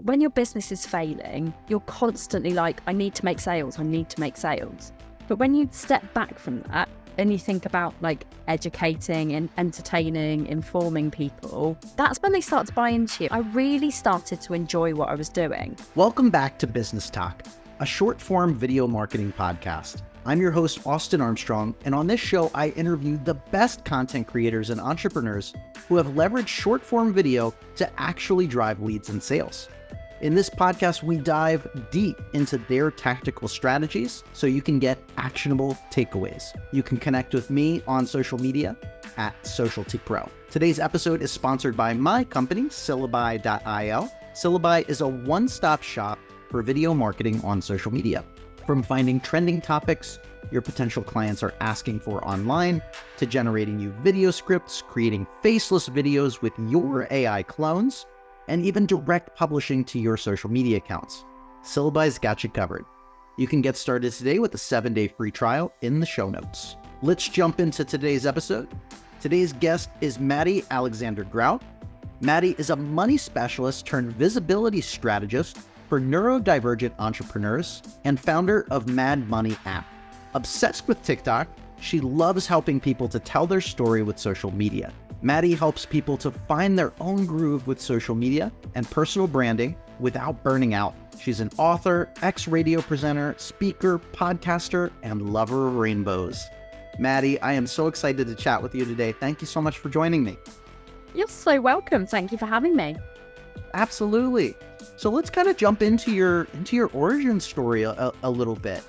When your business is failing, you're constantly like, I need to make sales, I need to make sales. But when you step back from that and you think about like educating and entertaining, informing people, that's when they start to buy into you. I really started to enjoy what I was doing. Welcome back to Business Talk, a short-form video marketing podcast. I'm your host, Austin Armstrong, and on this show, I interview the best content creators and entrepreneurs who have leveraged short-form video to actually drive leads and sales. In this podcast, we dive deep into their tactical strategies so you can get actionable takeaways. You can connect with me on social media at SocialtyPro. Today's episode is sponsored by my company, Syllabi.io. Syllabi is a one-stop shop for video marketing on social media. From finding trending topics your potential clients are asking for online, to generating you video scripts, creating faceless videos with your AI clones, and even direct publishing to your social media accounts. Syllabi's got you covered. You can get started today with a 7-day free trial in the show notes. Let's jump into today's episode. Today's guest is Maddy Alexander-Grout. Maddy is a money specialist turned visibility strategist for neurodivergent entrepreneurs and founder of Mad Money app. Obsessed with TikTok, she loves helping people to tell their story with social media. Maddy helps people to find their own groove with social media and personal branding without burning out. She's an author, ex-radio presenter, speaker, podcaster, and lover of rainbows. Maddy, I am so excited to chat with you today. Thank you so much for joining me. You're so welcome. Thank you for having me. Absolutely. So let's kind of jump into your origin story a little bit.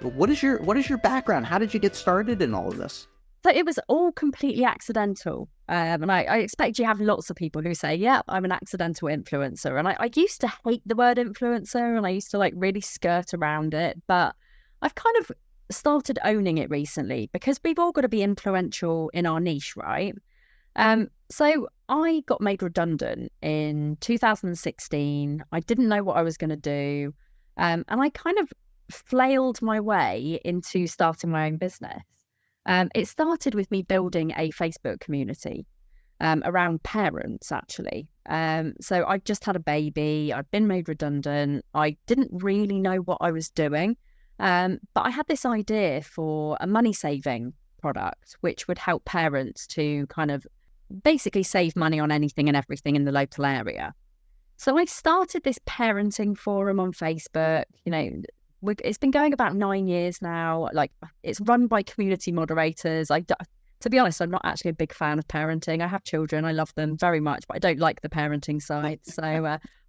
What is your background? How did you get started in all of this? So it was all completely accidental. And I expect you have lots of people who say, yeah, I'm an accidental influencer. And I used to hate the word influencer and I used to like really skirt around it. But I've kind of started owning it recently because we've all got to be influential in our niche, right? So I got made redundant in 2016. I didn't know what I was going to do. And I kind of flailed my way into starting my own business. It started with me building a Facebook community around parents, actually. So I just had a baby. I'd been made redundant. I didn't really know what I was doing. But I had this idea for a money-saving product, which would help parents to kind of basically save money on anything and everything in the local area. So I started this parenting forum on Facebook. You know, it's been going about 9 years now. Like, it's run by community moderators. To be honest, I'm not actually a big fan of parenting. I have children. I love them very much, but I don't like the parenting side. So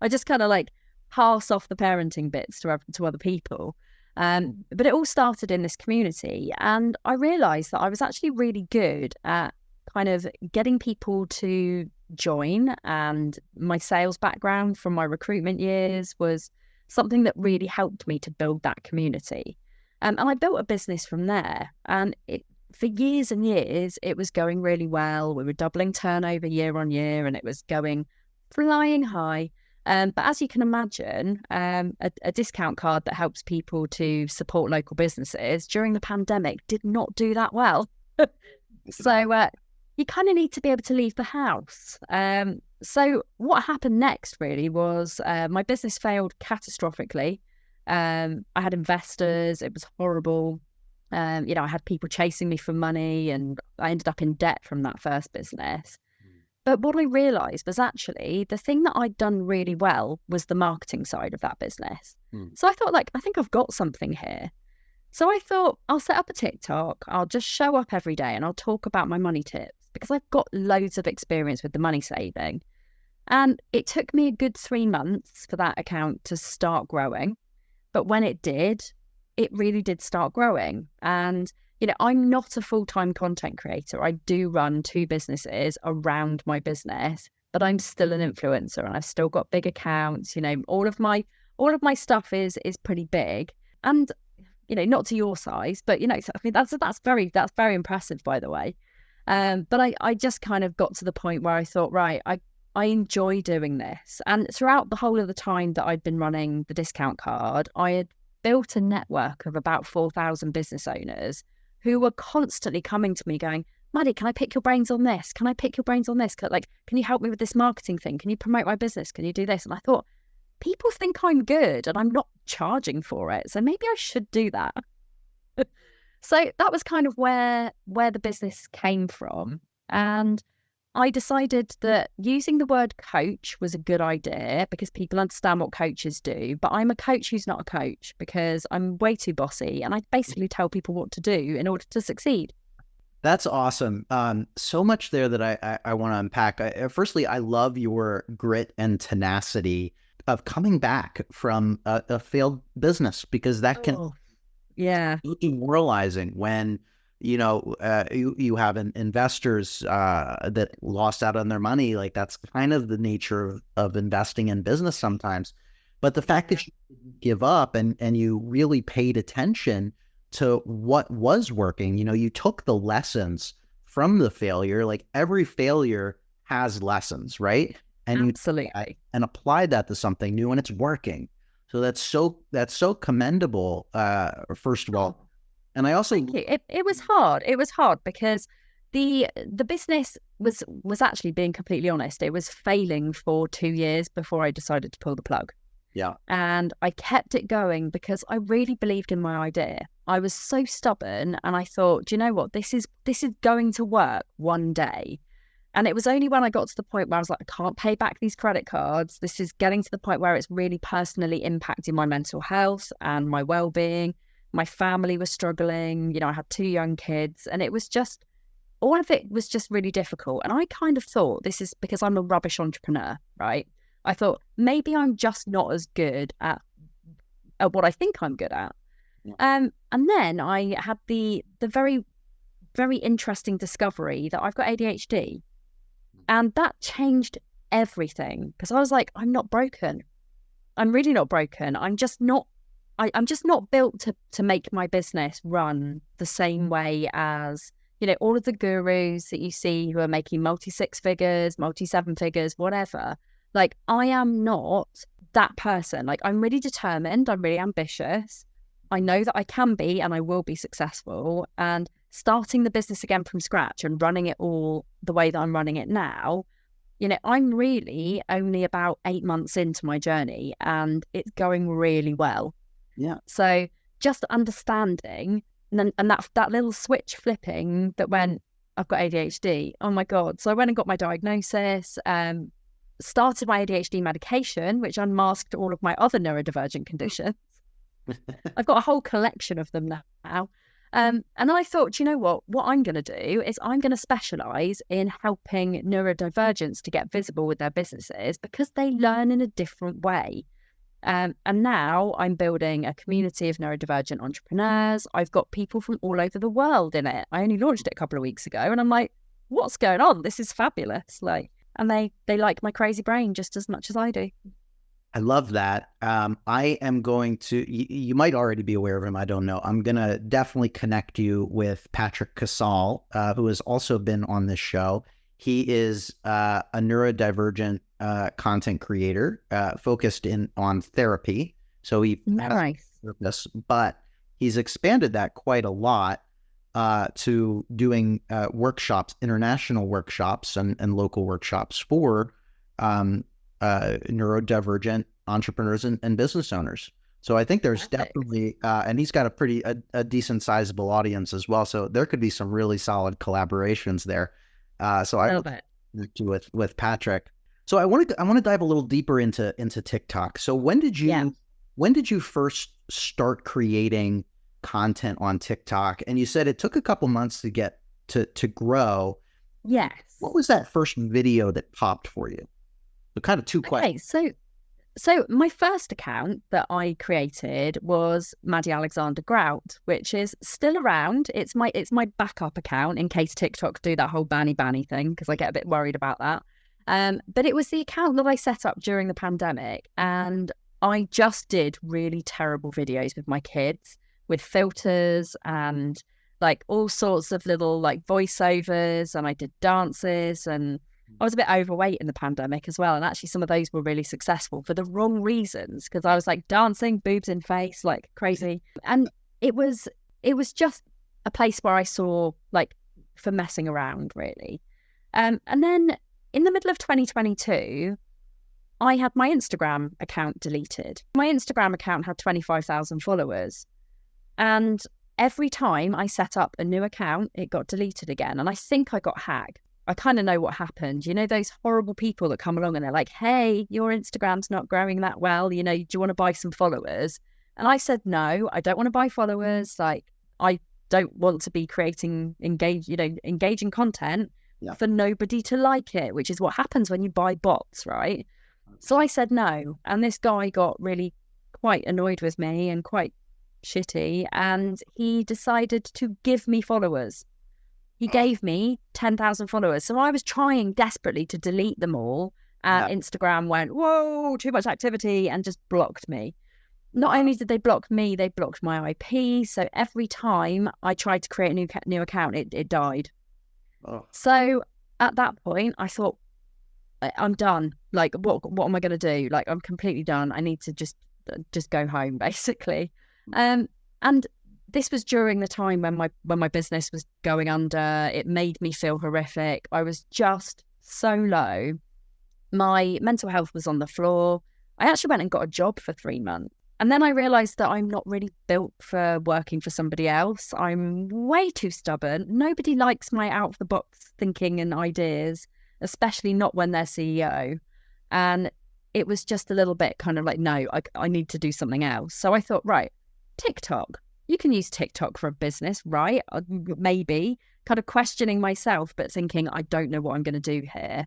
I just kind of like pass off the parenting bits to other people. But it all started in this community. And I realized that I was actually really good at kind of getting people to join. And my sales background from my recruitment years was something that really helped me to build that community. And I built a business from there. And for years and years, it was going really well. We were doubling turnover year on year and it was going flying high. But as you can imagine, a discount card that helps people to support local businesses during the pandemic did not do that well. So you kind of need to be able to leave the house. So what happened next really was my business failed catastrophically. I had investors. It was horrible. I had people chasing me for money and I ended up in debt from that first business. But what I realised was actually the thing that I'd done really well was the marketing side of that business. So I thought, I think I've got something here. So I thought I'll set up a TikTok. I'll just show up every day and I'll talk about my money tips because I've got loads of experience with the money saving. And it took me a good 3 months for that account to start growing. But when it did, it really did start growing. And, I'm not a full-time content creator. I do run 2 businesses around my business, but I'm still an influencer and I've still got big accounts. All of my stuff is pretty big. And, not to your size, but, that's very impressive, by the way. But I just kind of got to the point where I thought, right, I enjoy doing this. And throughout the whole of the time that I'd been running the discount card, I had built a network of about 4,000 business owners who were constantly coming to me going, Maddy, can I pick your brains on this? Can I pick your brains on this? Can you help me with this marketing thing? Can you promote my business? Can you do this? And I thought, people think I'm good and I'm not charging for it. So maybe I should do that. So that was kind of where the business came from. And I decided that using the word coach was a good idea because people understand what coaches do. But I'm a coach who's not a coach because I'm way too bossy and I basically tell people what to do in order to succeed. That's awesome. So much there that I want to unpack. Firstly, I love your grit and tenacity of coming back from a failed business, because that can be demoralizing when you have investors that lost out on their money. Like, that's kind of the nature of investing in business sometimes. But the fact that you didn't give up and you really paid attention to what was working, you took the lessons from the failure. Like, every failure has lessons, right? And absolutely, and applied that to something new, and it's working. So that's so commendable. First of all. And I also thank you. It was hard. It was hard because the business was actually, being completely honest, it was failing for 2 years before I decided to pull the plug. Yeah. And I kept it going because I really believed in my idea. I was so stubborn and I thought, do you know what? This is going to work one day. And it was only when I got to the point where I was like, I can't pay back these credit cards. This is getting to the point where it's really personally impacting my mental health and my well-being. My family was struggling. I had 2 young kids, and it was just, all of it was just really difficult. And I kind of thought, this is because I'm a rubbish entrepreneur, right? I thought maybe I'm just not as good at what I think I'm good at. And then I had the very, very interesting discovery that I've got ADHD. And that changed everything, because I was like, I'm not broken. I'm really not broken. I'm just not built to make my business run the same way as, all of the gurus that you see who are making multi-6 figures, multi-7 figures, whatever. Like, I am not that person. Like, I'm really determined. I'm really ambitious. I know that I can be and I will be successful. And starting the business again from scratch and running it all the way that I'm running it now, I'm really only about 8 months into my journey and it's going really well. Yeah. So just understanding and that little switch flipping that went, I've got ADHD. Oh my God. So I went and got my diagnosis, started my ADHD medication, which unmasked all of my other neurodivergent conditions. I've got a whole collection of them now. And then I thought, you know what I'm going to do is I'm going to specialise in helping neurodivergents to get visible with their businesses because they learn in a different way. And now I'm building a community of neurodivergent entrepreneurs. I've got people from all over the world in it. I only launched it a couple of weeks ago and I'm like, what's going on? This is fabulous. And they like my crazy brain just as much as I do. I love that. I am going to, you might already be aware of him, I don't know. I'm going to definitely connect you with Patrick Casal, who has also been on this show. He is a neurodivergent content creator focused on therapy. So he has this, but he's expanded that quite a lot to doing workshops, international workshops and local workshops for neurodivergent entrepreneurs and business owners. So I think there's definitely, and he's got a decent sizable audience as well. So there could be some really solid collaborations there. So I connect you with Patrick. So I want to dive a little deeper into TikTok. So when did you first start creating content on TikTok? And you said it took a couple months to get to grow. Yes. What was that first video that popped for you? So kind of two questions. Okay, so my first account that I created was Maddy Alexander-Grout, which is still around. It's my backup account in case TikTok do that whole banny thing, because I get a bit worried about that. But it was the account that I set up during the pandemic, and I just did really terrible videos with my kids with filters and like all sorts of little like voiceovers, and I did dances, and I was a bit overweight in the pandemic as well. And actually some of those were really successful for the wrong reasons, because I was like dancing, boobs in face, like crazy. And it was just a place where I saw like for messing around really. And then in the middle of 2022, I had my Instagram account deleted. My Instagram account had 25,000 followers. And every time I set up a new account, it got deleted again. And I think I got hacked. I kind of know what happened. You know, those horrible people that come along and they're like, hey, your Instagram's not growing that well. You know, do you want to buy some followers? And I said, no, I don't want to buy followers. Like, I don't want to be creating engaging content for nobody to like it, which is what happens when you buy bots, right? So I said no. And this guy got really quite annoyed with me and quite shitty. And he decided to give me followers. He gave me 10,000 followers. So I was trying desperately to delete them all. Instagram went, whoa, too much activity, and just blocked me. Not only did they block me, they blocked my IP. So every time I tried to create a new account, it died. Oh. So at that point, I thought, I'm done. Like, what am I going to do? Like, I'm completely done. I need to just go home, basically. And this was during the time when my business was going under. It made me feel horrific. I was just so low. My mental health was on the floor. I actually went and got a job for 3 months. And then I realised that I'm not really built for working for somebody else. I'm way too stubborn. Nobody likes my out-of-the-box thinking and ideas, especially not when they're CEO. And it was just a little bit kind of like, no, I need to do something else. So I thought, right, TikTok. You can use TikTok for a business, right? Maybe. Kind of questioning myself, but thinking, I don't know what I'm going to do here.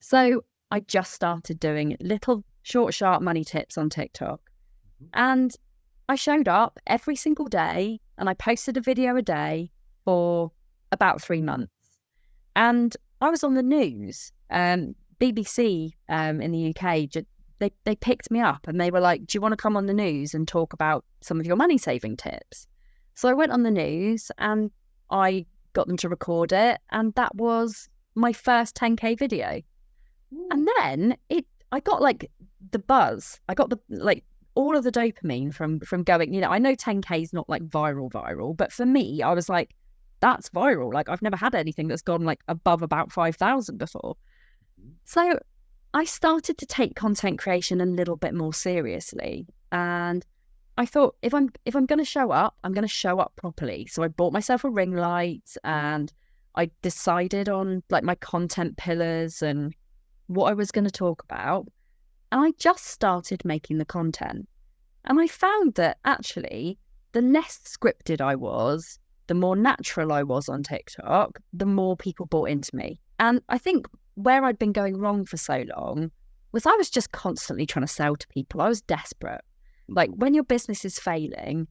So I just started doing little short, sharp money tips on TikTok. And I showed up every single day and I posted a video a day for about 3 months. And I was on the news. BBC in the UK, they picked me up and they were like, do you want to come on the news and talk about some of your money saving tips? So I went on the news and I got them to record it. And that was my first 10K video. Ooh. And then I got like the buzz. I got all of the dopamine from going, you know, I know 10K is not like viral, but for me, I was like, that's viral. Like, I've never had anything that's gone like above about 5,000 before. So I started to take content creation a little bit more seriously. And I thought, if I'm going to show up, I'm going to show up properly. So I bought myself a ring light and I decided on like my content pillars and what I was going to talk about. And I just started making the content. And I found that actually, the less scripted I was, the more natural I was on TikTok, the more people bought into me. And I think where I'd been going wrong for so long was I was just constantly trying to sell to people. I was desperate. Like, when your business is failing,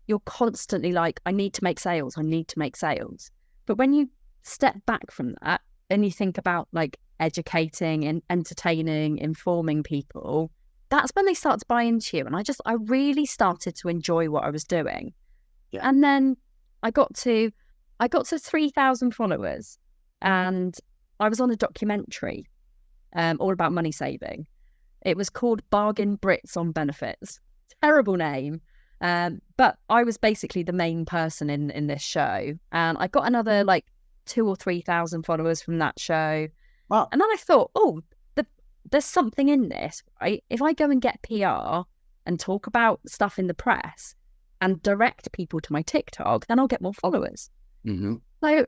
you're constantly like, I need to make sales. I need to make sales. But when you step back from that and you think about like educating and entertaining, informing people, that's when they start to buy into you. And I really started to enjoy what I was doing. Yeah. And then I got to 3,000 followers and I was on a documentary all about money saving. It was called Bargain Brits on Benefits. Terrible name. But I was basically the main person in this show. And I got another like 2,000 or 3,000 followers from that show. Wow. And then I thought, there's something in this, right? If I go and get PR and talk about stuff in the press and direct people to my TikTok, then I'll get more followers. Mm-hmm. So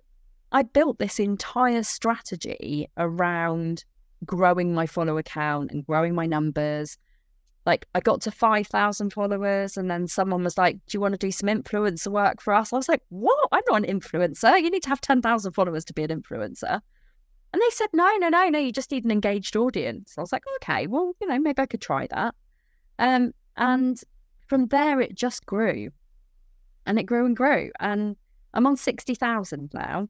I built this entire strategy around growing my follower count and growing my numbers. Like, I got to 5,000 followers and then someone was like, do you want to do some influencer work for us? I was like, what? I'm not an influencer. You need to have 10,000 followers to be an influencer. And they said, no, you just need an engaged audience. I was like, okay, well, you know, maybe I could try that. And from there, it just grew. And it grew and grew. And I'm on 60,000 now,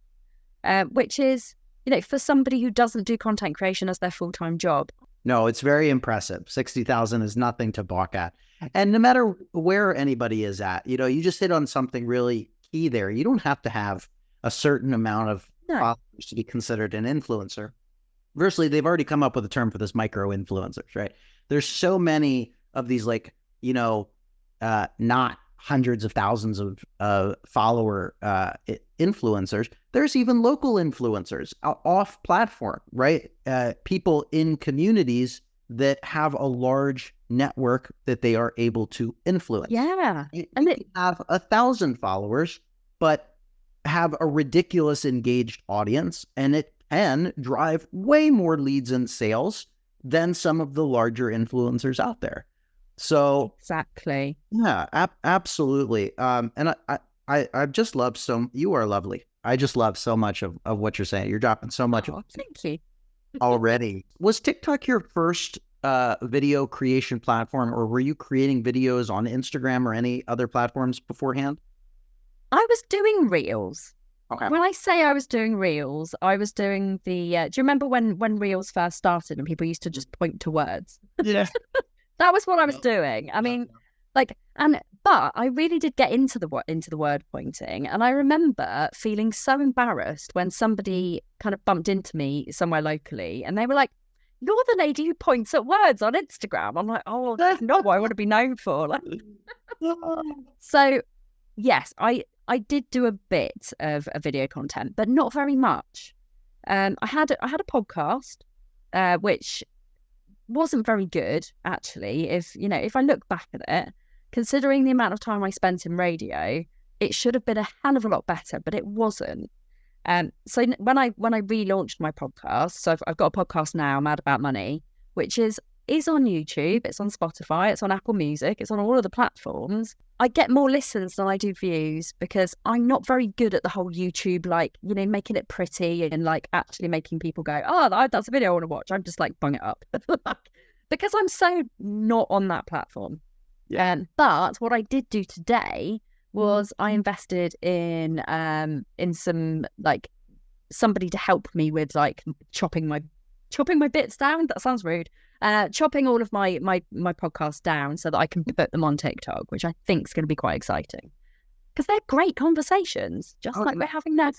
which is, you know, for somebody who doesn't do content creation as their full-time job. No, it's very impressive. 60,000 is nothing to balk at. And no matter where anybody is at, you know, you just hit on something really key there. You don't have to have a certain amount of followers to be considered an influencer. Virtually, they've already come up with a term for this, micro-influencers, right? There's so many of these, like, you know, not hundreds of thousands of follower influencers. There's even local influencers off platform, right? People in communities that have a large network that they are able to influence. Yeah. And they have 1,000 followers, but have a ridiculous engaged audience, and it can drive way more leads and sales than some of the larger influencers out there. So exactly. Yeah, absolutely. And I just love you are lovely. I just love so much of what you're saying. You're dropping so much. Thank you. Already. Was TikTok your first video creation platform, or were you creating videos on Instagram or any other platforms beforehand? I was doing Reels. Okay. When I say I was doing Reels, I was doing the, do you remember when Reels first started and people used to just point to words? Yeah. That was what I was doing. I mean, but I really did get into the word pointing. And I remember feeling so embarrassed when somebody kind of bumped into me somewhere locally and they were like, "You're the lady who points at words on Instagram." I'm like, "Oh, that's not what I want to be known for." Like, so yes, I did do a bit of video content, but not very much. I had a podcast, which wasn't very good, actually. If I look back at it, considering the amount of time I spent in radio, it should have been a hell of a lot better, but it wasn't. So when I relaunched my podcast, so I've got a podcast now, Mad About Money, which is on YouTube, it's on Spotify, it's on Apple Music, it's on all of the platforms. I get more listens than I do views because I'm not very good at the whole YouTube, making it pretty and actually making people go, "Oh, that's a video I want to watch." I'm just bung it up because I'm so not on that platform. Yeah. But what I did do today was I invested in some somebody to help me with chopping my bits down. That sounds rude. Chopping all of my podcasts down so that I can put them on TikTok, which I think is going to be quite exciting because they're great conversations, just like we're having now.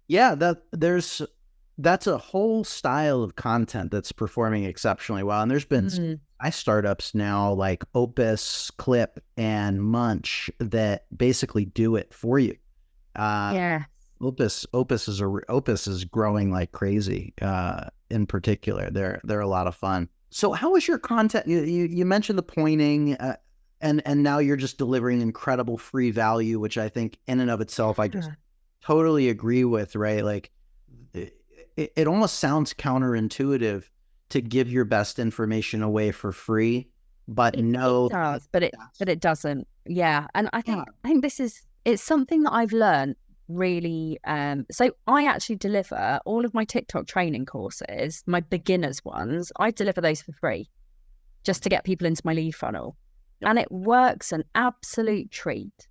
Yeah, that's a whole style of content that's performing exceptionally well. And there's been startups now like Opus, Clip, and Munch that basically do it for you. Yeah. Opus is growing like crazy. In particular, they're a lot of fun. So, how is your content? You mentioned the pointing, and now you're just delivering incredible free value, which I think in and of itself, I just totally agree with. Right, like it almost sounds counterintuitive to give your best information away for free, but it does, but it doesn't. Yeah, and I think it's something that I've learned. Really, so I actually deliver all of my TikTok training courses, my beginners ones. I deliver those for free just to get people into my lead funnel, and it works an absolute treat.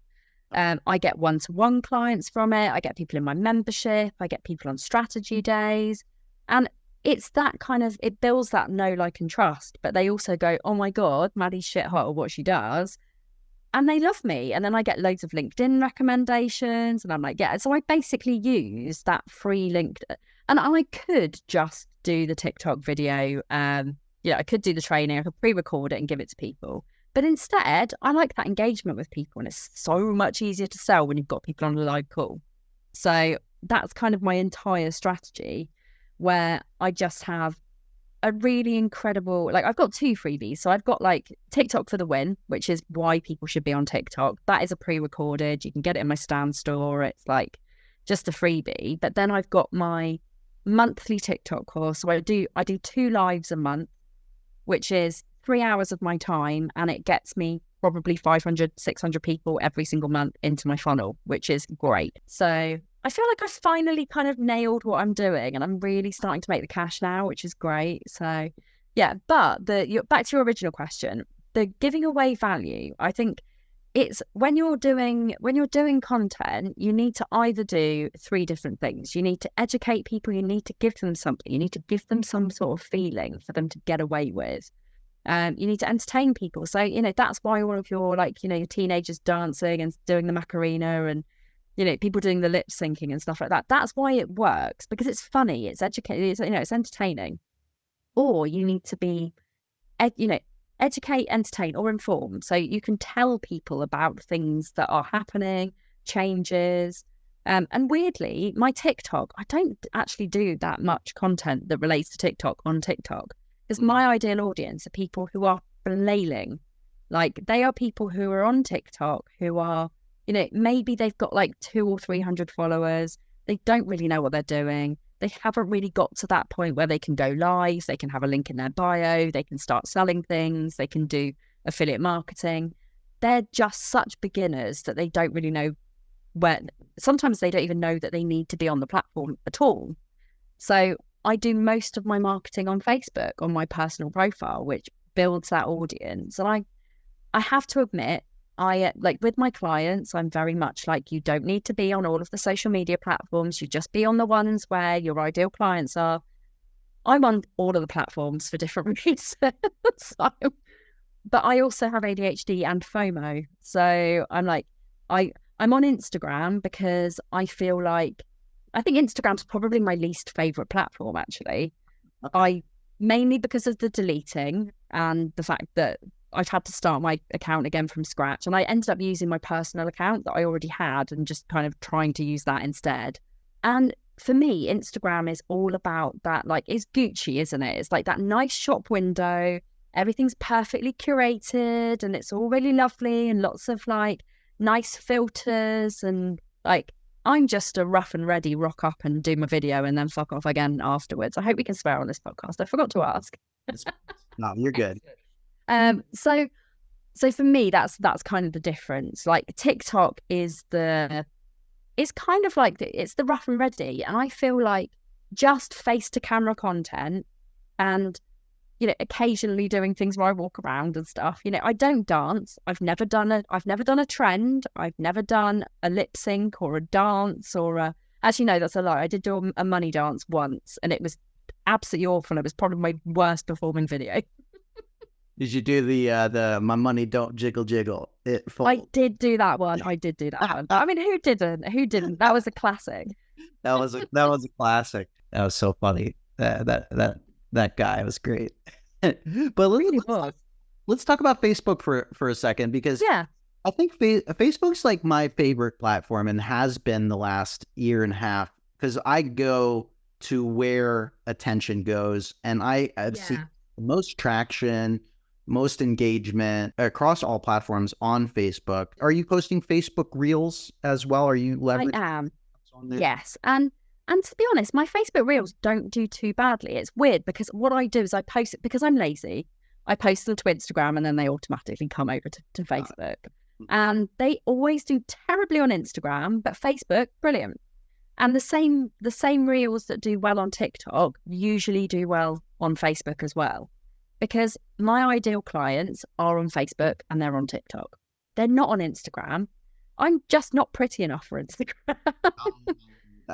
I get one-to-one clients from it. I get people in my membership. I get people on strategy days, and it's that kind of, it builds that know, like, and trust. But they also go, "Oh my God, Maddy's shit hot at what she does." And they love me. And then I get loads of LinkedIn recommendations. And I'm like, yeah. So I basically use that free link. And I could just do the TikTok video. I could do the training. I could pre-record it and give it to people. But instead, I like that engagement with people. And it's so much easier to sell when you've got people on a live call. So that's kind of my entire strategy, where I just have a really incredible, I've got 2 freebies. So I've got TikTok for the win, which is why people should be on TikTok. That is a pre-recorded. You can get it in my Stan store. It's just a freebie. But then I've got my monthly TikTok course. So I do 2 lives a month, which is 3 hours of my time. And it gets me probably 500, 600 people every single month into my funnel, which is great. So I feel like I've finally kind of nailed what I'm doing, and I'm really starting to make the cash now, which is great. So yeah, but back to your original question, the giving away value, I think it's when you're doing content, you need to either do 3 different things. You need to educate people, you need to give them something, you need to give them some sort of feeling for them to get away with. You need to entertain people. So, that's why all of your your teenagers dancing and doing the Macarena and people doing the lip syncing and stuff like that. That's why it works, because it's funny, it's educating, it's entertaining. Or you need to be, educate, entertain, or inform. So you can tell people about things that are happening, changes. And weirdly, my TikTok, I don't actually do that much content that relates to TikTok on TikTok. Because my ideal audience are people who are flailing. Like, they are people who are on TikTok, who are, you know, maybe they've got like 200 or 300 followers. They don't really know what they're doing. They haven't really got to that point where they can go live. They can have a link in their bio. They can start selling things. They can do affiliate marketing. They're just such beginners that they don't really know where. Sometimes they don't even know that they need to be on the platform at all. So I do most of my marketing on Facebook, on my personal profile, which builds that audience. And I have to admit, I like with my clients, I'm very much like, you don't need to be on all of the social media platforms. You just be on the ones where your ideal clients are. I'm on all of the platforms for different reasons. But I also have ADHD and FOMO. So I'm like, I'm on Instagram because I think Instagram's probably my least favorite platform, actually. Mainly because of the deleting and the fact that I've had to start my account again from scratch. And I ended up using my personal account that I already had and just kind of trying to use that instead. And for me, Instagram is all about that, like, it's Gucci, isn't it? It's like that nice shop window. Everything's perfectly curated and it's all really lovely and lots of like nice filters. And like, I'm just a rough and ready rock up and do my video and then fuck off again afterwards. I hope we can swear on this podcast. I forgot to ask. No, you're good. So for me, that's kind of the difference. Like, TikTok it's kind of like, it's the rough and ready. And I feel like just face to camera content and, you know, occasionally doing things where I walk around and stuff. You know, I don't dance. I've never done a trend. I've never done a lip sync or a dance actually, no, that's a lie. I did do a money dance once and it was absolutely awful. It was probably my worst performing video. Did you do the my money don't jiggle jiggle? It folds. I did do that one. I mean, who didn't? That was a classic. That was a classic. That was so funny. That guy was great. But let's talk about Facebook for a second, because I think Facebook's like my favorite platform and has been the last year and a half, because I go to where attention goes, and I've seen the most traction, most engagement across all platforms on Facebook. Are you posting Facebook Reels as well? Are you leveraging? I am. Yes. And to be honest, my Facebook Reels don't do too badly. It's weird because what I do is I post it because I'm lazy. I post them to Instagram and then they automatically come over to Facebook. And they always do terribly on Instagram, but Facebook, brilliant. And the same Reels that do well on TikTok usually do well on Facebook as well. Because my ideal clients are on Facebook and they're on TikTok. They're not on Instagram. I'm just not pretty enough for Instagram.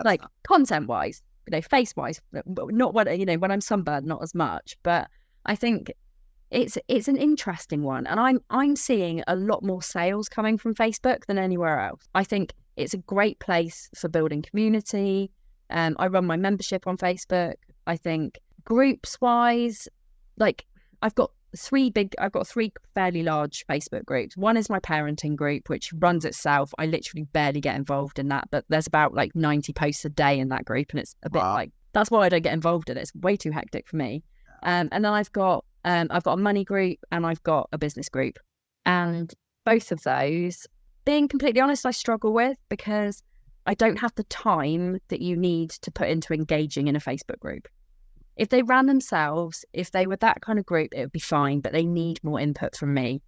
Like, content-wise, you know, face-wise, not when, you know, when I'm sunburned, not as much. But I think it's an interesting one. And I'm seeing a lot more sales coming from Facebook than anywhere else. I think it's a great place for building community. I run my membership on Facebook. I think groups-wise, like, I've got three fairly large Facebook groups. One is my parenting group, which runs itself. I literally barely get involved in that, but there's about like 90 posts a day in that group, and it's a bit like, that's why I don't get involved in it. It's way too hectic for me. And then I've got a money group and I've got a business group, and both of those, being completely honest, I struggle with, because I don't have the time that you need to put into engaging in a Facebook group. If they ran themselves, if they were that kind of group, it would be fine, but they need more input from me.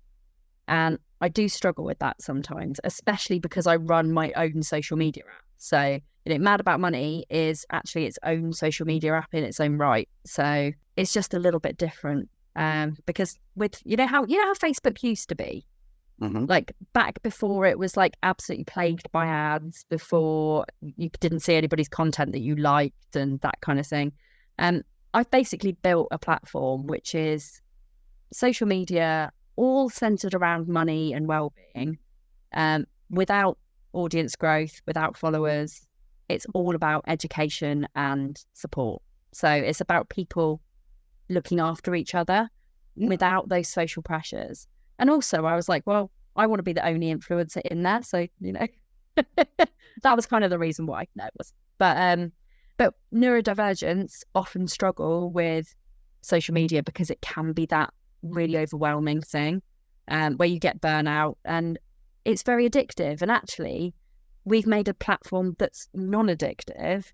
And I do struggle with that sometimes, especially because I run my own social media app. So, you know, Mad About Money is actually its own social media app in its own right. So it's just a little bit different. Because with, you know how Facebook used to be, like back before it was like absolutely plagued by ads, before you didn't see anybody's content that you liked and that kind of thing. I've basically built a platform which is social media, all centered around money and well-being, without audience growth, without followers. It's all about education and support. So it's about people looking after each other without those social pressures. And also I was like, well, I want to be the only influencer in there. So, you know, that was kind of the reason why. No, it was. But neurodivergents often struggle with social media because it can be that really overwhelming thing where you get burnout, and it's very addictive. And actually, we've made a platform that's non-addictive,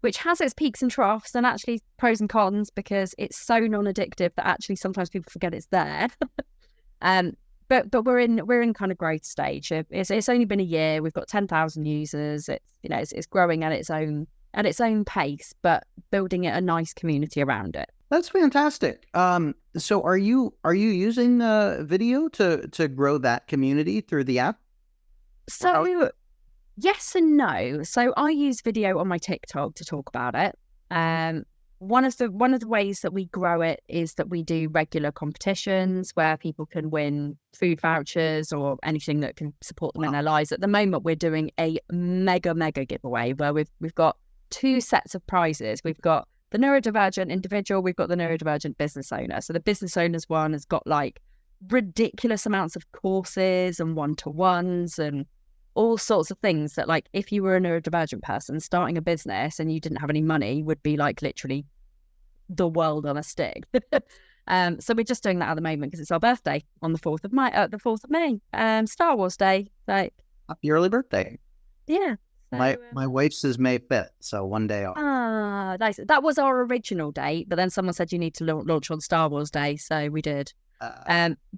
which has its peaks and troughs and actually pros and cons, because it's so non-addictive that actually sometimes people forget it's there. But we're in kind of growth stage. It's only been a year. We've got 10,000 users. It's growing at its own pace, but building it a nice community around it. That's fantastic. So are you using video to grow that community through the app? So yes and no. So I use video on my TikTok to talk about it. One of the ways that we grow it is that we do regular competitions where people can win food vouchers or anything that can support them in their lives. At the moment, we're doing a mega giveaway where we've got 2 sets of prizes. We've got the neurodivergent individual, we've got the neurodivergent business owner. So the business owners one has got like ridiculous amounts of courses and one-to-ones and all sorts of things that, like, if you were a neurodivergent person starting a business and you didn't have any money, would be like literally the world on a stick. So we're just doing that at the moment because it's our birthday on the 4th of May, Star Wars Day. Like, happy early birthday. Yeah. So, my wife's is May 5th, so one day off. Ah, nice. That was our original date, but then someone said you need to launch on Star Wars Day, so we did.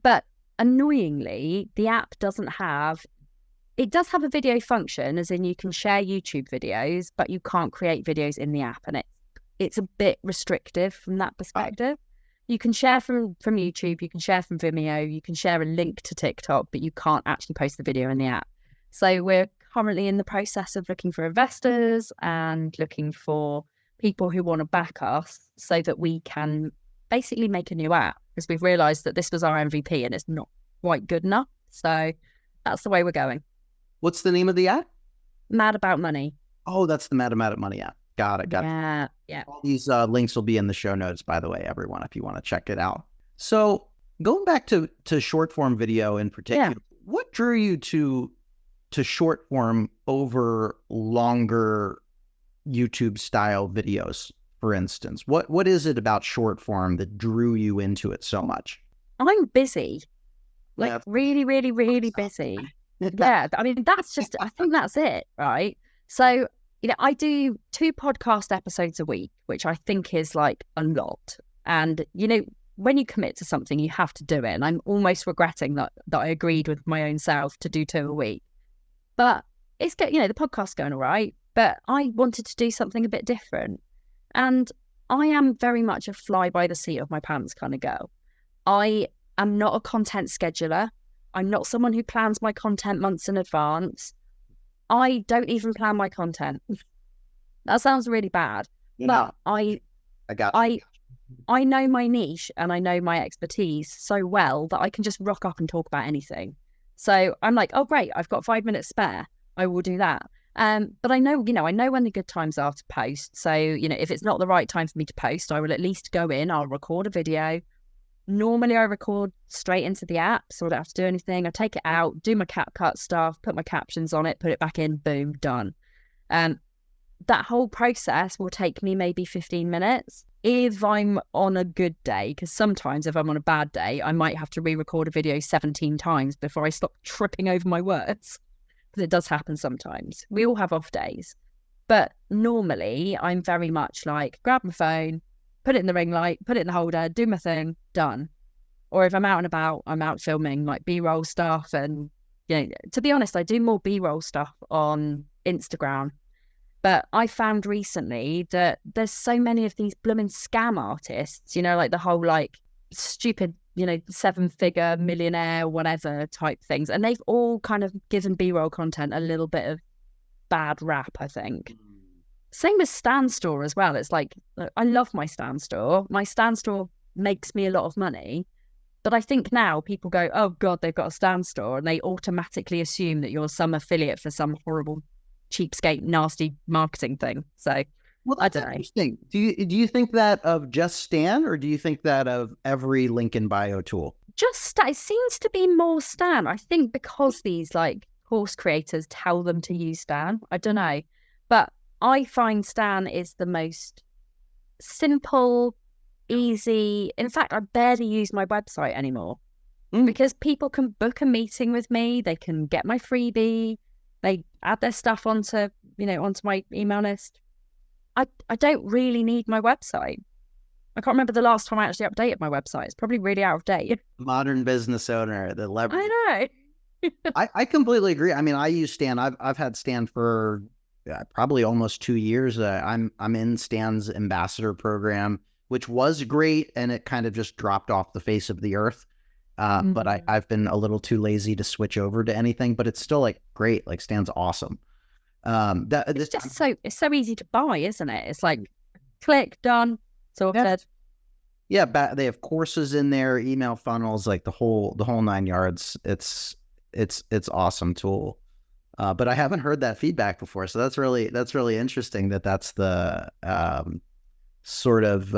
But annoyingly, the app doesn't have. It does have a video function, as in you can share YouTube videos, but you can't create videos in the app, and it's a bit restrictive from that perspective. You can share from YouTube, you can share from Vimeo, you can share a link to TikTok, but you can't actually post the video in the app. So we're currently in the process of looking for investors and looking for people who want to back us so that we can basically make a new app, because we've realised that this was our MVP and it's not quite good enough. So that's the way we're going. What's the name of the app? Mad About Money. Oh, that's the Mad About Money app. Got it. Yeah. All these links will be in the show notes, by the way, everyone, if you want to check it out. So going back to short form video in particular, what drew you to short form over longer YouTube style videos, for instance? What is it about short form that drew you into it so much? I'm busy, like really busy. Yeah, I mean, I think that's it, right? So, I do 2 podcast episodes a week, which I think is like a lot. And, when you commit to something, you have to do it. And I'm almost regretting that I agreed with my own self to do 2 a week. But it's the podcast's going all right. But I wanted to do something a bit different. And I am very much a fly by the seat of my pants kind of girl. I am not a content scheduler. I'm not someone who plans my content months in advance. I don't even plan my content. That sounds really bad. But I know my niche and I know my expertise so well that I can just rock up and talk about anything. So I'm like, oh, great, I've got 5 minutes spare. I will do that. But I know when the good times are to post. So, if it's not the right time for me to post, I will at least go in, I'll record a video. Normally I record straight into the app, so I don't have to do anything. I take it out, do my CapCut stuff, put my captions on it, put it back in, boom, done. That whole process will take me maybe 15 minutes if I'm on a good day, because sometimes if I'm on a bad day, I might have to re-record a video 17 times before I stop tripping over my words, because it does happen sometimes. We all have off days. But normally I'm very much like, grab my phone, put it in the ring light, put it in the holder, do my thing, done. Or if I'm out and about, I'm out filming like B-roll stuff. And, to be honest, I do more B-roll stuff on Instagram. But I found recently that there's so many of these blooming scam artists, like the whole like stupid, 7-figure millionaire, whatever type things. And they've all kind of given B-roll content a little bit of bad rap, I think. Same with Stan Store as well. It's like, I love my Stan Store. My Stan Store makes me a lot of money. But I think now people go, oh God, they've got a Stan Store. And they automatically assume that you're some affiliate for some horrible, cheapskate, nasty marketing thing. So, I don't know. Interesting. Do you think that of just Stan, or do you think that of every link in bio tool? Just, it seems to be more Stan. I think because these like course creators tell them to use Stan. I don't know. But I find Stan is the most simple, easy. In fact, I barely use my website anymore because people can book a meeting with me. They can get my freebie. They add their stuff onto my email list. I don't really need my website. I can't remember the last time I actually updated my website. It's probably really out of date. Modern business owner, the leverage. I know. I completely agree. I mean, I use Stan. I've had Stan for probably almost 2 years. I'm in Stan's ambassador program, which was great, and it kind of just dropped off the face of the earth. But I've been a little too lazy to switch over to anything. But it's still like great. Like Stan's awesome. It's so easy to buy, isn't it? It's like click, done, sorted. Yeah, they have courses in there, email funnels, like the whole 9 yards. It's awesome tool. But I haven't heard that feedback before, so that's really interesting. That's the sort of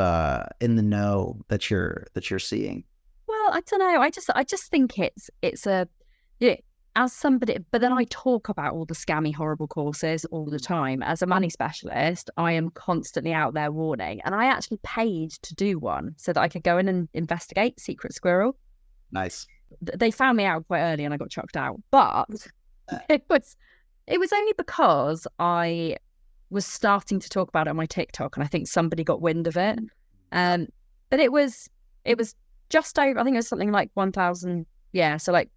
in the know that you're seeing. Well, I don't know. I just think it's a as somebody, but then I talk about all the scammy, horrible courses all the time. As a money specialist, I am constantly out there warning, and I actually paid to do one so that I could go in and investigate Secret Squirrel. Nice. They found me out quite early, and I got chucked out. But it was only because I was starting to talk about it on my TikTok, and I think somebody got wind of it. But it was just over. I think it was something like 1,000. Yeah, so like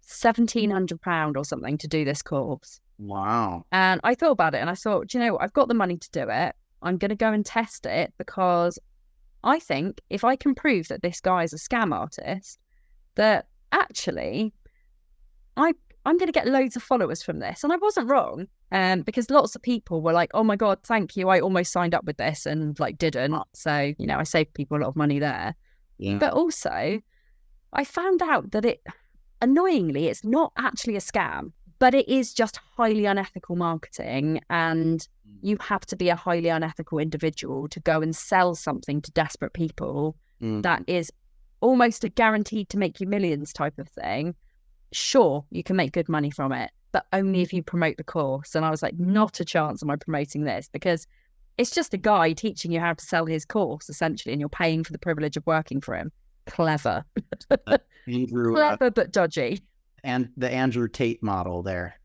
£1,700 or something to do this course. Wow. And I thought about it and I thought, do you know what? I've got the money to do it. I'm going to go and test it because I think if I can prove that this guy is a scam artist, that actually I'm going to get loads of followers from this. And I wasn't wrong. Because lots of people were like, oh my God, thank you. I almost signed up with this and like didn't. So, I saved people a lot of money there. Yeah. But also I found out that annoyingly, it's not actually a scam, but it is just highly unethical marketing. And you have to be a highly unethical individual to go and sell something to desperate people that is almost a guaranteed to make you millions type of thing. Sure, you can make good money from it, but only if you promote the course. And I was like, not a chance am I promoting this, because it's just a guy teaching you how to sell his course, essentially, and you're paying for the privilege of working for him. Clever. Clever, but dodgy. And the Andrew Tate model there.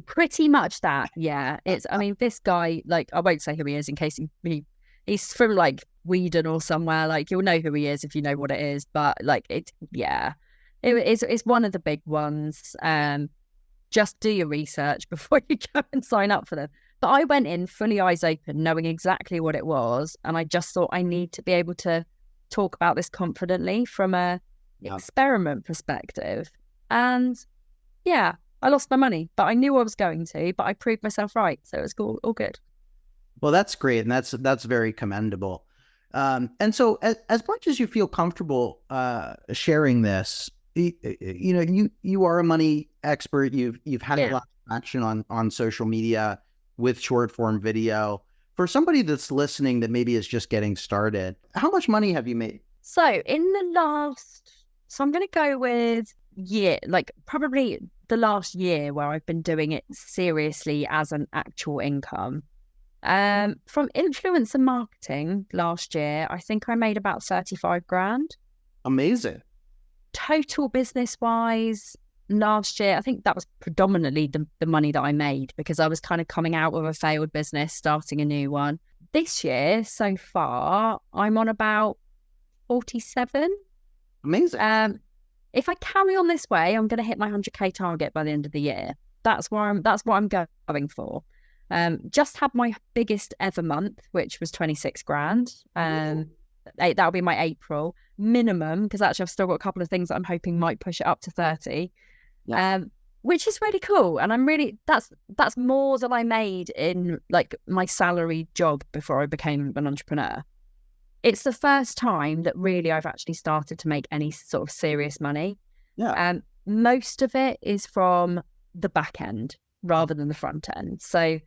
Pretty much that, yeah. This guy, like, I won't say who he is in case he's from like Whedon or somewhere. Like, you'll know who he is if you know what it is. But like, it's one of the big ones. Just do your research before you go and sign up for them. But I went in fully eyes open, knowing exactly what it was, and I just thought I need to be able to talk about this confidently from a experiment perspective. And yeah, I lost my money, but I knew I was going to, but I proved myself right. So it's all good. Well, that's great. And that's very commendable. And so as much as you feel comfortable sharing this, you are a money expert. You've had a lot of action on social media with short form video. For somebody that's listening that maybe is just getting started, how much money have you made? So I'm going to go with probably the last year where I've been doing it seriously as an actual income. From influencer marketing last year, I think I made about 35 grand. Amazing. Total business wise, last year, I think that was predominantly the money that I made because I was kind of coming out of a failed business, starting a new one. This year, so far, I'm on about 47. Amazing. If I carry on this way, I'm going to hit my 100k target by the end of the year. That's what I'm going for. Just had my biggest ever month, which was 26 grand. That'll be my April minimum, because actually I've still got a couple of things that I'm hoping might push it up to 30. Which is really cool. And I'm really, that's more than I made in like my salary job before I became an entrepreneur. It's the first time that really I've actually started to make any sort of serious money. Most of it is from the back end rather than the front end. So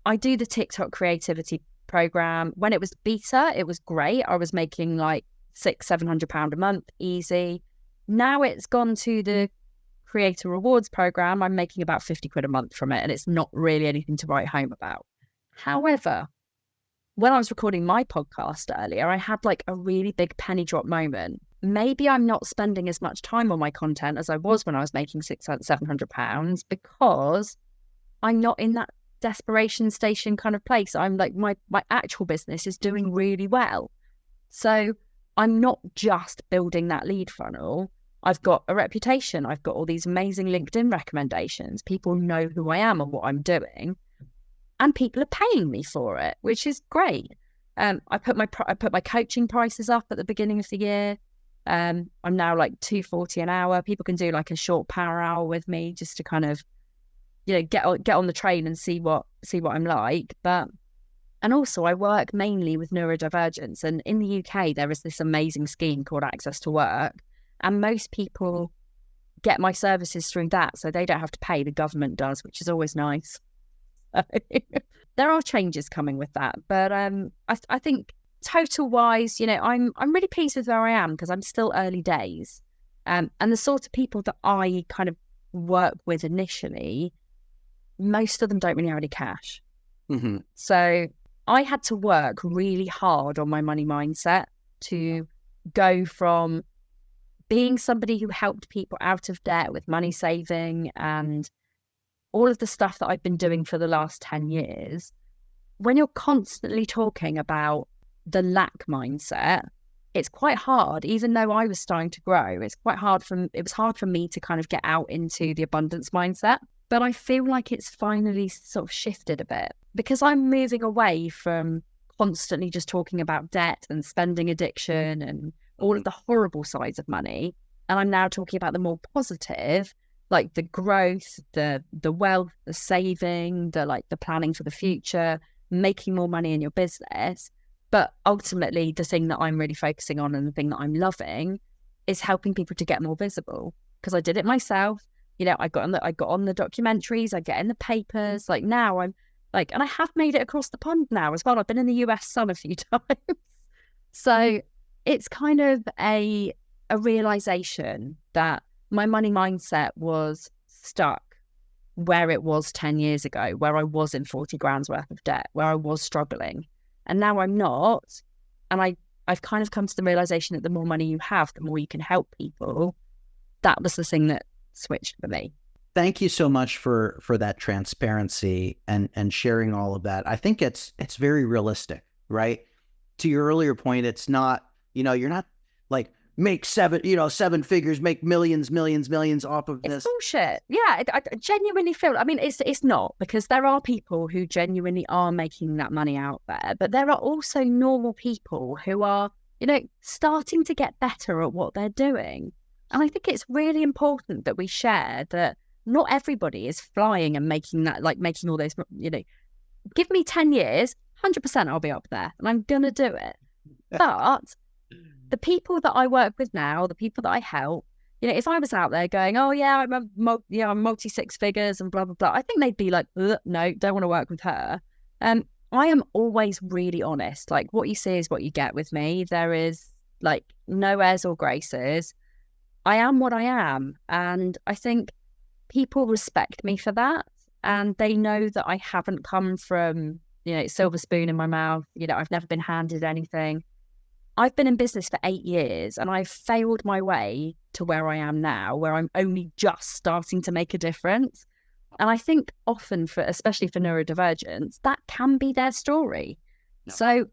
I do the TikTok creativity program. When it was beta, it was great. I was making like £600-700 a month, easy. Now it's gone to the creator rewards program. I'm making about 50 quid a month from it, and it's not really anything to write home about. However, when I was recording my podcast earlier, I had like a really big penny drop moment. Maybe I'm not spending as much time on my content as I was when I was making £600-700 because I'm not in that desperation station kind of place. I'm like, my actual business is doing really well. So I'm not just building that lead funnel. I've got a reputation. I've got all these amazing LinkedIn recommendations. People know who I am and what I'm doing. And people are paying me for it, which is great. I put my coaching prices up at the beginning of the year. I'm now like $240 an hour. People can do like a short power hour with me just to kind of, get on the train and see what I'm like. And also I work mainly with neurodivergents, and in the UK there is this amazing scheme called Access to Work, and most people get my services through that, so they don't have to pay. The government does, which is always nice. There are changes coming with that, but I think total wise, I'm really pleased with where I am because I'm still early days, and the sort of people that I kind of work with initially, most of them don't really have any cash. Mm-hmm. So I had to work really hard on my money mindset to go from being somebody who helped people out of debt with money saving and all of the stuff that I've been doing for the last 10 years. When you're constantly talking about the lack mindset, it's quite hard. Even though I was starting to grow, it was hard for me to kind of get out into the abundance mindset. But I feel like it's finally sort of shifted a bit because I'm moving away from constantly just talking about debt and spending addiction and all of the horrible sides of money. And I'm now talking about the more positive, like the growth, the wealth, the saving, the planning for the future, making more money in your business. But ultimately, the thing that I'm really focusing on and the thing that I'm loving is helping people to get more visible, because I did it myself. I got on the documentaries, I get in the papers. Like now I'm like, and I have made it across the pond now as well. I've been in the US sun a few times. So it's kind of a realization that my money mindset was stuck where it was 10 years ago, where I was in 40 grand's worth of debt, where I was struggling. And now I'm not. And I've kind of come to the realization that the more money you have, the more you can help people. That was the thing that switched for me. Thank you so much for that transparency and sharing all of that. I think it's very realistic, right? To your earlier point, it's not, you're not like make seven figures, make millions off of this. It's bullshit. Yeah, I genuinely feel, it's not, because there are people who genuinely are making that money out there, but there are also normal people who are, starting to get better at what they're doing. And I think it's really important that we share that not everybody is flying and making that, like making all those, give me 10 years, 100% I'll be up there and I'm going to do it. But the people that I work with now, the people that I help, if I was out there going, oh yeah, I'm multi six figures and blah, blah, blah, I think they'd be like, no, don't want to work with her. I am always really honest. Like what you see is what you get with me. There is like no airs or graces. I am what I am. And I think people respect me for that. And they know that I haven't come from, silver spoon in my mouth. I've never been handed anything. I've been in business for 8 years and I've failed my way to where I am now, where I'm only just starting to make a difference. And I think often especially for neurodivergents, that can be their story. No. So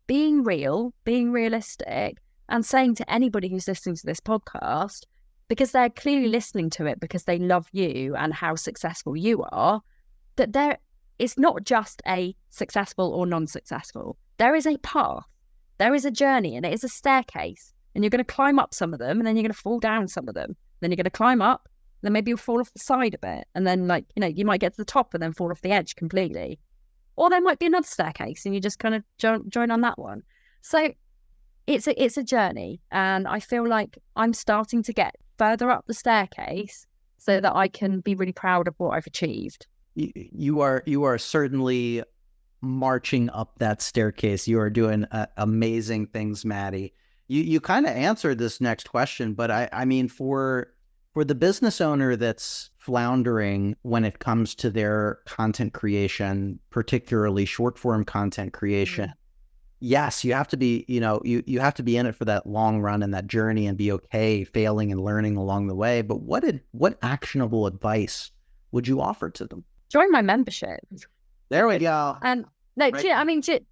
being real, being realistic, and saying to anybody who's listening to this podcast, because they're clearly listening to it because they love you and how successful you are, that it's not just a successful or non-successful. There is a path, there is a journey, and it is a staircase. And you're going to climb up some of them, and then you're going to fall down some of them. Then you're going to climb up, then maybe you'll fall off the side a bit. And then you might get to the top and then fall off the edge completely. Or there might be another staircase and you just kind of join on that one. So it's a journey, and I feel like I'm starting to get further up the staircase so that I can be really proud of what I've achieved. You are certainly marching up that staircase. You are doing amazing things, Maddy. You kind of answered this next question, but I mean, for the business owner that's floundering when it comes to their content creation, particularly short form content creation, yes, you have to be, you have to be in it for that long run and that journey and be okay failing and learning along the way. But what actionable advice would you offer to them? Join my membership. There we go. And no, right.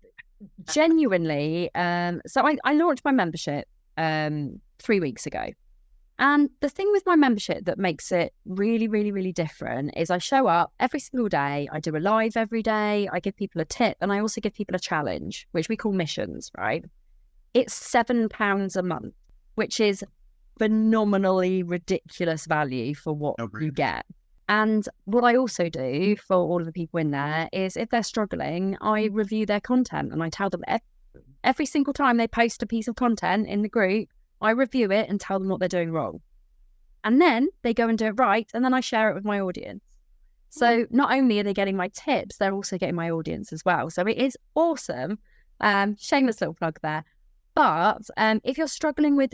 Genuinely. So I launched my membership 3 weeks ago. And the thing with my membership that makes it really, really, really different is I show up every single day. I do a live every day. I give people a tip, and I also give people a challenge, which we call missions, right? It's £7 a month, which is phenomenally ridiculous value for what you get. And what I also do for all of the people in there is if they're struggling, I review their content, and I tell them every single time they post a piece of content in the group, I review it and tell them what they're doing wrong. And then they go and do it right, and then I share it with my audience. So not only are they getting my tips, they're also getting my audience as well. So it is awesome. Shameless little plug there. But if you're struggling with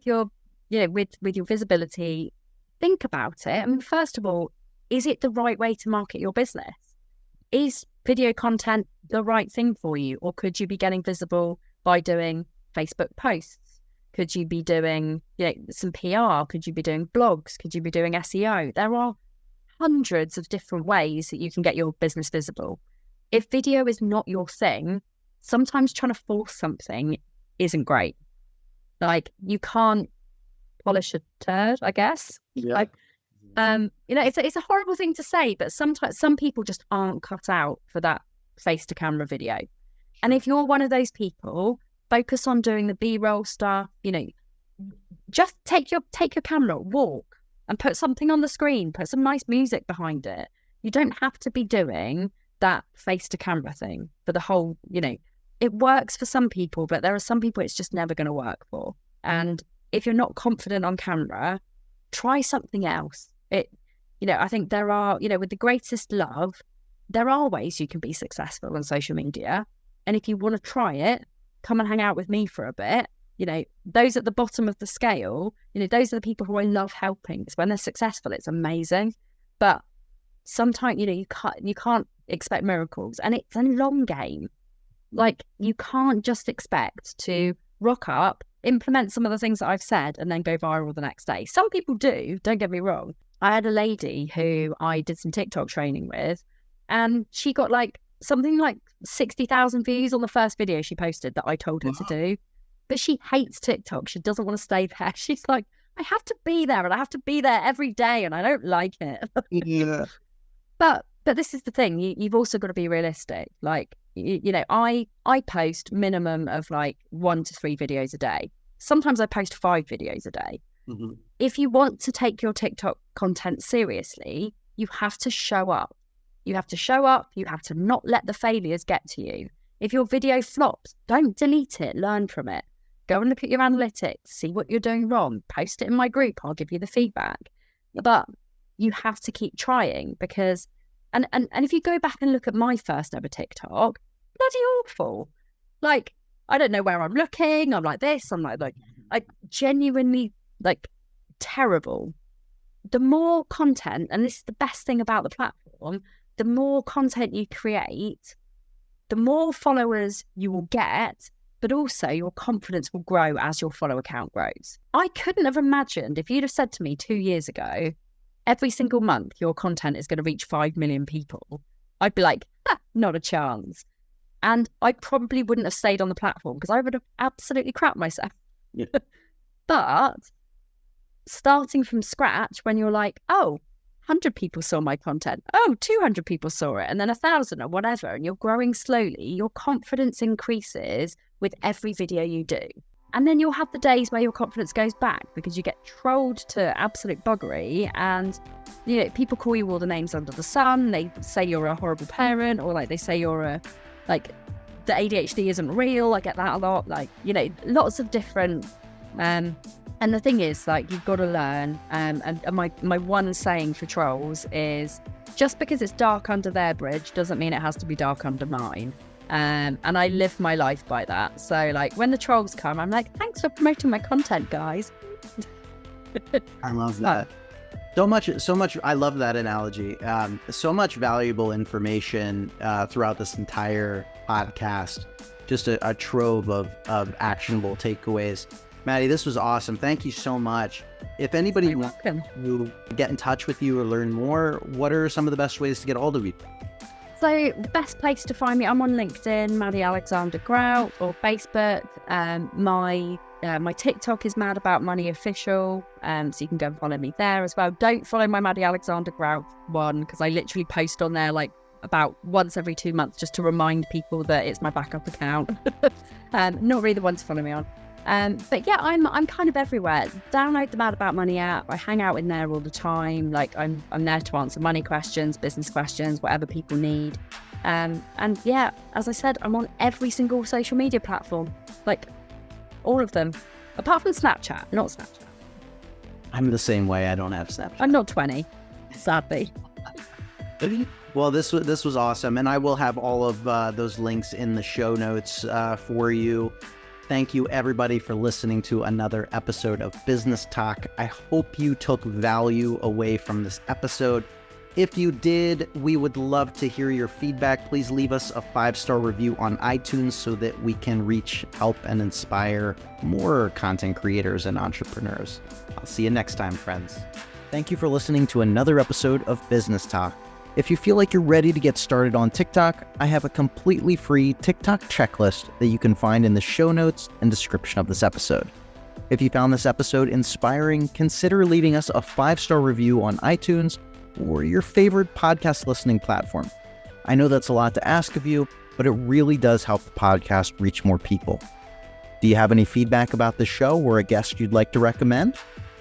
your, with your visibility, think about it. I mean, first of all, is it the right way to market your business? Is video content the right thing for you? Or could you be getting visible by doing Facebook posts? Could you be doing some PR? Could you be doing blogs? Could you be doing SEO? There are hundreds of different ways that you can get your business visible. If video is not your thing, sometimes trying to force something isn't great. Like, you can't polish a turd, I guess. Yeah. It's a horrible thing to say, but sometimes some people just aren't cut out for that face to camera video. And if you're one of those people, focus on doing the B-roll stuff. Just take your camera, walk, and put something on the screen, put some nice music behind it. You don't have to be doing that face to camera thing for the whole, it works for some people, but there are some people it's just never going to work for. And if you're not confident on camera, try something else. I think there are, with the greatest love, there are ways you can be successful on social media. And if you want to try it, come and hang out with me for a bit. Those at the bottom of the scale, those are the people who I love helping. It's when they're successful, it's amazing. But sometimes, you can't expect miracles, and it's a long game. Like, you can't just expect to rock up, implement some of the things that I've said, and then go viral the next day. Some people do, don't get me wrong. I had a lady who I did some TikTok training with, and she got something like 60,000 views on the first video she posted that I told her to do. But she hates TikTok. She doesn't want to stay there. She's like, I have to be there, and I have to be there every day, and I don't like it. Yeah. But this is the thing. You've also got to be realistic. Like, I post minimum of 1 to 3 videos a day. Sometimes I post 5 videos a day. Mm-hmm. If you want to take your TikTok content seriously, you have to show up. You have to show up. You have to not let the failures get to you. If your video flops, don't delete it. Learn from it. Go and look at your analytics. See what you're doing wrong. Post it in my group. I'll give you the feedback. But you have to keep trying, because, and if you go back and look at my first ever TikTok, bloody awful. Like, I don't know where I'm looking. I'm like this. I'm like genuinely terrible. The more content, and this is the best thing about the platform, the more content you create, the more followers you will get, but also your confidence will grow as your follower count grows. I couldn't have imagined, if you'd have said to me 2 years ago, every single month your content is going to reach 5 million people, I'd be like, not a chance. And I probably wouldn't have stayed on the platform, because I would have absolutely crapped myself. Yeah. But starting from scratch, when you're like, 100 people saw my content, 200 people saw it, and then 1,000 or whatever, and you're growing slowly, your confidence increases with every video you do. And then you'll have the days where your confidence goes back because you get trolled to absolute buggery, and people call you all the names under the sun. They say you're a horrible parent, or they say you're the ADHD isn't real. I get that a lot. Lots of different and the thing is, you've got to learn, and my one saying for trolls is, just because it's dark under their bridge doesn't mean it has to be dark under mine. And I live my life by that. So when the trolls come, I'm like, thanks for promoting my content, guys. I love that. So much. I love that analogy. So much valuable information throughout this entire podcast. just a trove of actionable takeaways. Maddy, this was awesome. Thank you so much. If anybody wants to get in touch with you or learn more, what are some of the best ways to get a hold of you? So the best place to find me, I'm on LinkedIn, Maddy Alexander-Grout, or Facebook. My TikTok is Mad About Money Official, so you can go and follow me there as well. Don't follow my Maddy Alexander-Grout one, because I literally post on there like about once every 2 months just to remind people that it's my backup account. Not really the one to follow me on. But yeah, I'm kind of everywhere. Download the Mad About Money app. I hang out in there all the time. Like I'm there to answer money questions, business questions, whatever people need. And yeah, as I said, I'm on every single social media platform, like all of them, apart from Snapchat. Not Snapchat. I'm the same way. I don't have Snapchat. I'm not 20, sadly. Well, this was awesome, and I will have all of those links in the show notes for you. Thank you, everybody, for listening to another episode of Business Talk. I hope you took value away from this episode. If you did, we would love to hear your feedback. Please leave us a 5-star review on iTunes so that we can reach, help, and inspire more content creators and entrepreneurs. I'll see you next time, friends. Thank you for listening to another episode of Business Talk. If you feel like you're ready to get started on TikTok, I have a completely free TikTok checklist that you can find in the show notes and description of this episode. If you found this episode inspiring, consider leaving us a 5-star review on iTunes or your favorite podcast listening platform. I know that's a lot to ask of you, but it really does help the podcast reach more people. Do you have any feedback about the show or a guest you'd like to recommend?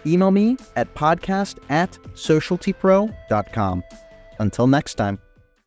Email me at podcast@socialtypro.com. Until next time.